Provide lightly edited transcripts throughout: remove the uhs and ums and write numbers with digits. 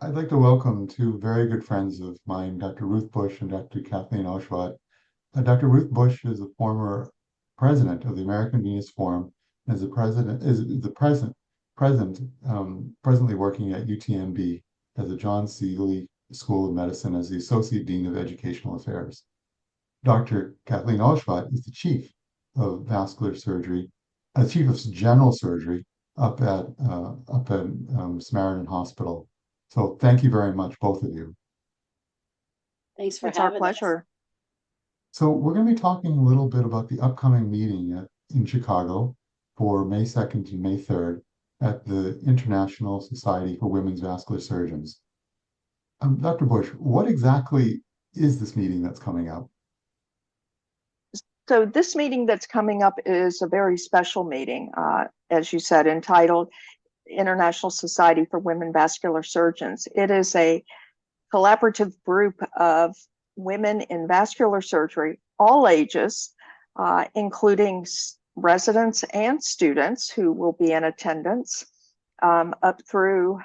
I'd like to welcome two very good friends of mine, Dr. Ruth Bush and Dr. Kathleen Ozsvath. Dr. Ruth Bush is a former president of the American Venous Forum, and is the presently working at UTMB as the John Seeley School of Medicine as the Associate Dean of Educational Affairs. Dr. Kathleen Ozsvath is the chief of vascular surgery, chief of general surgery up at Samaritan Hospital. So thank you very much, both of you. Thanks for It's our having us. pleasure. So we're going to be talking a little bit about the upcoming meeting in Chicago for May 2nd and May 3rd at the International Society for Women's Vascular Surgeons. Dr. Bush, what exactly is this meeting that's coming up? So this meeting that's coming up is a very special meeting, as you said, entitled International Society for Women Vascular Surgeons. It is a collaborative group of women in vascular surgery, all ages, including residents and students who will be in attendance, up through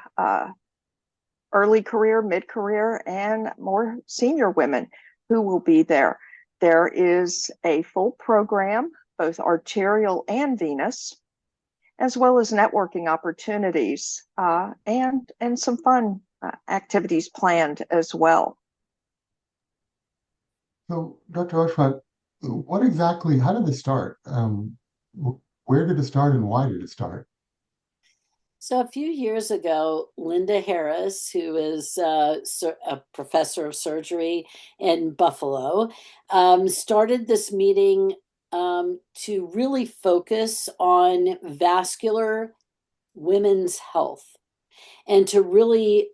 early career, mid-career, and more senior women who will be there. There is a full program, both arterial and venous, as well as networking opportunities and some fun activities planned as well. So, Dr. Ozsvath, how did this start? Where did it start and why did it start? So a few years ago, Linda Harris, who is a professor of surgery in Buffalo, started this meeting to really focus on vascular women's health and to really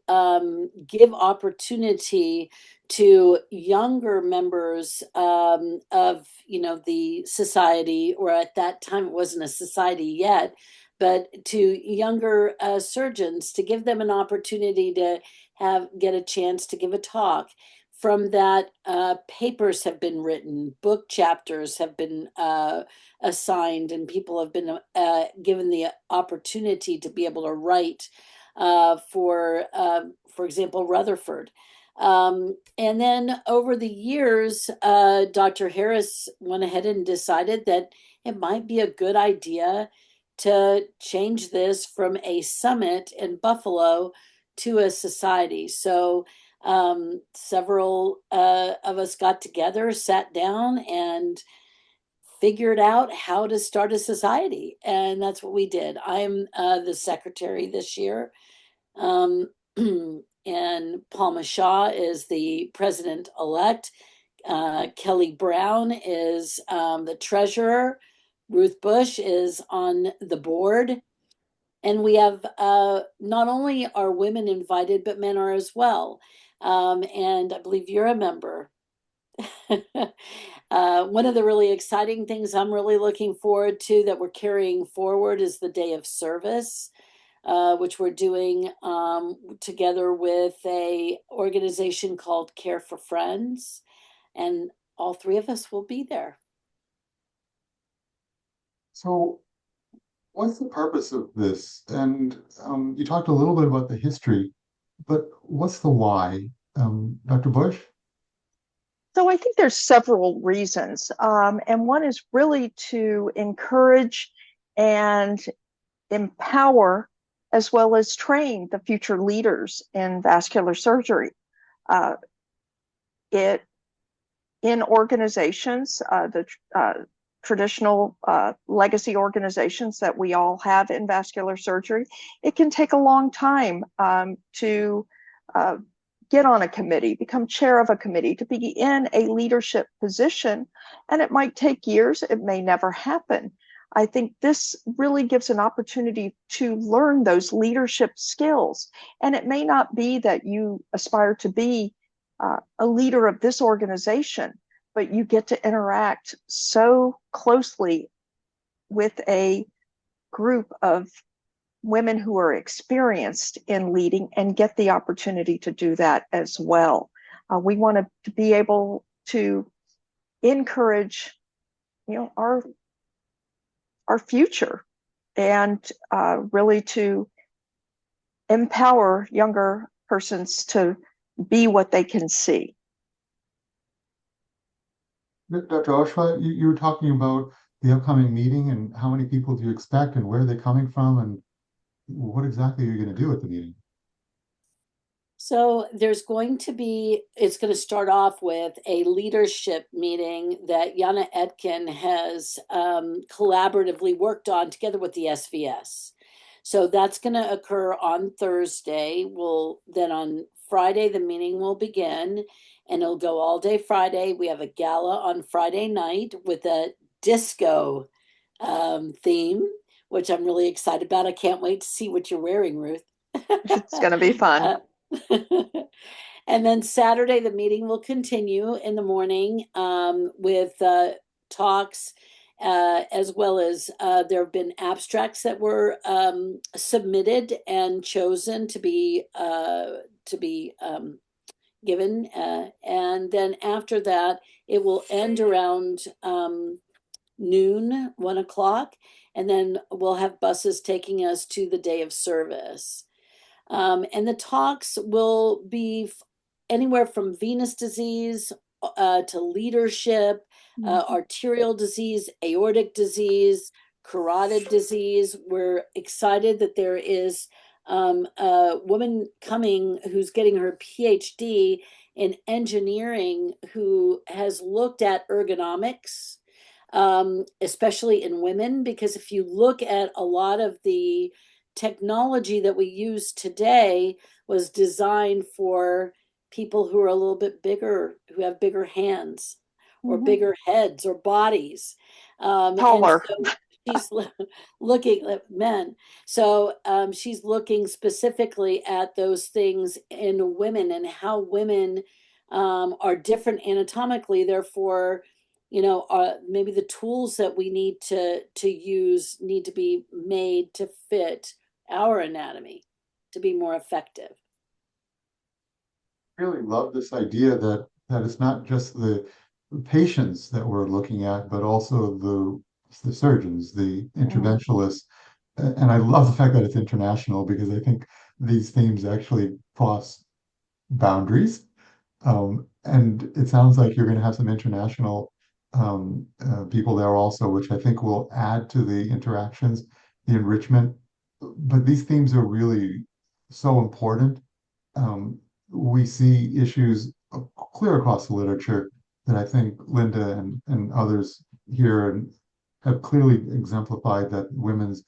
give opportunity to younger members of the society, or at that time it wasn't a society yet, but to younger surgeons, to give them an opportunity to get a chance to give a talk. From that, papers have been written, book chapters have been assigned, and people have been given the opportunity to be able to write for example, Rutherford. And then over the years, Dr. Harris went ahead and decided that it might be a good idea to change this from a summit in Buffalo to a society. So several of us got together, sat down, and figured out how to start a society. And that's what we did. I'm the secretary this year. And Palma Shaw is the president-elect. Kelly Brown is the treasurer. Ruth Bush is on the board. And we have not only are women invited, but men are as well. And I believe you're a member. One of the really exciting things I'm really looking forward to that we're carrying forward is the Day of Service, which we're doing together with a organization called Care for Friends. And all three of us will be there. So, what's the purpose of this? And you talked a little bit about the history, but what's the why? Dr. Bush? So I think there's several reasons. And one is really to encourage and empower as well as train the future leaders in vascular surgery. In organizations, the traditional legacy organizations that we all have in vascular surgery, it can take a long time to get on a committee, become chair of a committee, to be in a leadership position, and it might take years, it may never happen. I think this really gives an opportunity to learn those leadership skills. And it may not be that you aspire to be a leader of this organization, but you get to interact so closely with a group of women who are experienced in leading and get the opportunity to do that as well. We want to be able to encourage, our future, and really to empower younger persons to be what they can see. Dr. Ozsvath, you were talking about the upcoming meeting and how many people do you expect and where they're coming from and what exactly are you going to do at the meeting? So it's going to start off with a leadership meeting that Jana Etkin has collaboratively worked on together with the SVS. So that's going to occur on Thursday. Then on Friday, the meeting will begin and it'll go all day Friday. We have a gala on Friday night with a disco theme, which I'm really excited about. I can't wait to see what you're wearing, Ruth. It's going to be fun. And then Saturday, the meeting will continue in the morning with talks, as well as there have been abstracts that were submitted and chosen to be given. And then after that, it will end around noon, 1 o'clock, and then we'll have buses taking us to the day of service. And the talks will be anywhere from venous disease to leadership, arterial disease, aortic disease, carotid disease. We're excited that there is a woman coming who's getting her PhD in engineering who has looked at ergonomics, especially in women, because if you look at a lot of the technology that we use today was designed for people who are a little bit bigger, who have bigger hands or bigger heads or bodies. Taller. And so she's looking at men. So she's looking specifically at those things in women and how women are different anatomically. Therefore, maybe the tools that we need to use need to be made to fit our anatomy to be more effective. I really love this idea that it's not just the patients that we're looking at, but also the surgeons, the interventionalists. And I love the fact that it's international because I think these themes actually cross boundaries. And it sounds like you're going to have some international people there also, which I think will add to the interactions, the enrichment. But these themes are really so important. We see issues clear across the literature that I think Linda and others here have clearly exemplified that women's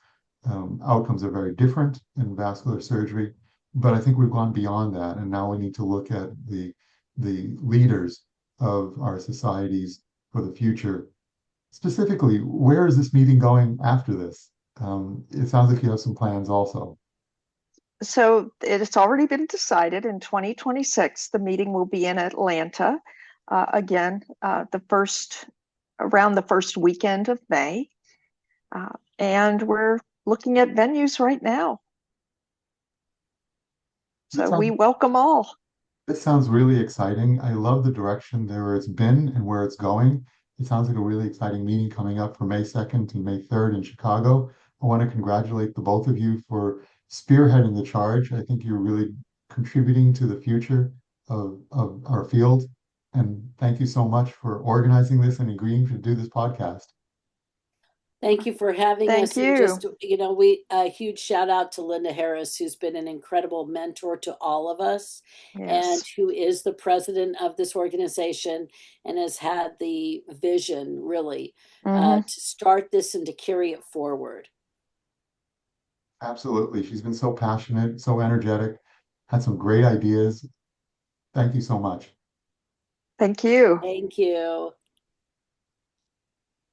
outcomes are very different in vascular surgery. But I think we've gone beyond that, and now we need to look at the leaders of our societies for the future. Specifically, where is this meeting going after this? It sounds like you have some plans also. So it's already been decided in 2026, the meeting will be in Atlanta. Again, around the first weekend of May. And we're looking at venues right now. So we welcome all. This sounds really exciting. I love the direction where it's been and where it's going. It sounds like a really exciting meeting coming up for May 2nd and May 3rd in Chicago. I want to congratulate the both of you for spearheading the charge. I think you're really contributing to the future of our field. And thank you so much for organizing this and agreeing to do this podcast. Thank you for having us. Thank you. And just, a huge shout out to Linda Harris, who's been an incredible mentor to all of us, and who is the president of this organization and has had the vision really to start this and to carry it forward. Absolutely. She's been so passionate, so energetic, had some great ideas. Thank you so much. Thank you. Thank you.